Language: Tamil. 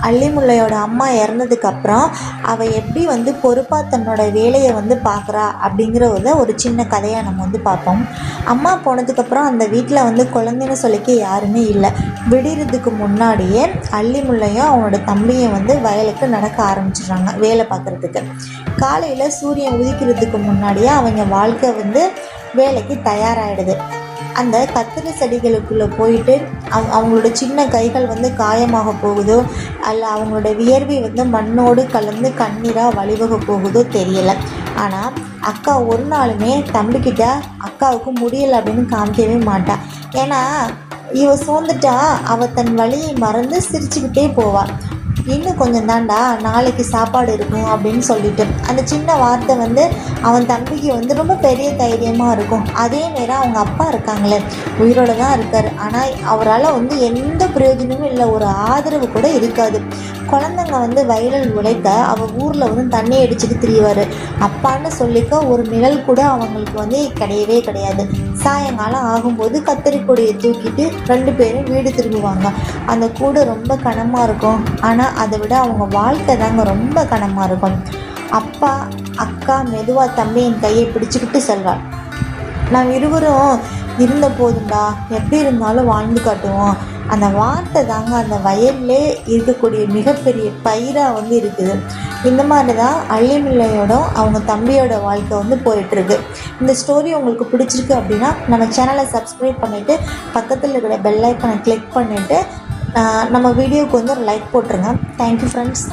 அல்லிமுல்லையோட அம்மா இறந்ததுக்கப்புறம் அவள் எப்படி வந்து பொறுப்பாக தன்னோட வேலையை வந்து பார்க்குறா அப்படிங்கிறத ஒரு சின்ன கதையாக நம்ம வந்து பார்ப்போம். அம்மா போனதுக்கப்புறம் அந்த வீட்டில் வந்து குழந்தைன்னு சொல்லிக்க யாருமே இல்லை. விடிறதுக்கு முன்னாடியே அல்லிமுல்லையும் அவனோட தம்பியும் வந்து வயலுக்கு நடக்க ஆரம்பிச்சிடுறாங்க வேலை பார்க்குறதுக்கு. காலையில் சூரியன் உதிக்கிறதுக்கு முன்னாடியே அவங்க வாழ்க்கை வந்து வேலைக்கு தயாராகிடுது. அந்த கத்திரி செடிகளுக்குள்ளே போயிட்டு அவங்களோட சின்ன கைகள் வந்து காயமாக போகுதோ அல்ல அவங்களோட வியர்வை வந்து மண்ணோடு கலந்து கண்ணீராக வழிவக போகுதோ தெரியலை. ஆனால் அக்கா ஒரு நாளுமே தம்பிக்கிட்ட அக்காவுக்கு முடியலை அப்படின்னு காமிக்கவே மாட்டாள். ஏன்னா இவ சோர்ந்துட்டா அவள் தன் வழியை மறந்து சிரிச்சுக்கிட்டே போவாள். இன்னும் கொஞ்சம் தாண்டா, நாளைக்கு சாப்பாடு இருக்கும் அப்படின்னு சொல்லிட்டு அந்த சின்ன வார்த்தை வந்து அவன் தம்பிக்கு வந்து ரொம்ப பெரிய தைரியமாக இருக்கும். அதே நேரம் அவங்க அப்பா இருக்காங்களே, உயிரோடு தான் இருக்கார், ஆனால் அவரால் வந்து எந்த பிரயோஜனமும் இல்லை, ஒரு ஆதரவு கூட இருக்காது. குழந்தைங்க வந்து வயலில் உழைக்க அவள் ஊரில் வந்து தண்ணி அடிச்சுட்டு திரிவார். அப்பான்னு சொல்லிக்க ஒரு நிழல் கூட அவங்களுக்கு வந்து கிடையவே கிடையாது. சாயங்காலம் ஆகும்போது கத்தரிக்கொடியை தூக்கிட்டு 2 பேரும் வீடு திரும்புவாங்க. அந்த கூடு ரொம்ப கனமாக இருக்கும், ஆனால் அதை விட அவங்க வாழ்க்கை தாங்க ரொம்ப கனமாக இருக்கும். அப்பா அக்கா மெதுவாக தம்பியின் கையை பிடிச்சிக்கிட்டு செல்வாள். நாம் இருவரும் இருந்த போதுண்டா, எப்படி இருந்தாலும் வாழ்ந்து காட்டுவோம். அந்த வார்த்தை தாங்க அந்த வயல்லே இருக்கக்கூடிய மிகப்பெரிய பயிராக வந்து இருக்குது. இந்த மாதிரி தான் அல்லிமுல்லையோட அவங்க தம்பியோட வாழ்க்கை வந்து போயிட்டுருக்கு. இந்த ஸ்டோரி உங்களுக்கு பிடிச்சிருக்கு அப்படின்னா நம்ம சேனலை சப்ஸ்கிரைப் பண்ணிவிட்டு பக்கத்தில் இருக்கிற பெல் ஐக்கனை கிளிக் பண்ணிவிட்டு நம்ம வீடியோவுக்கு வந்து ஒரு லைக் போட்டுருங்க. Thank you friends.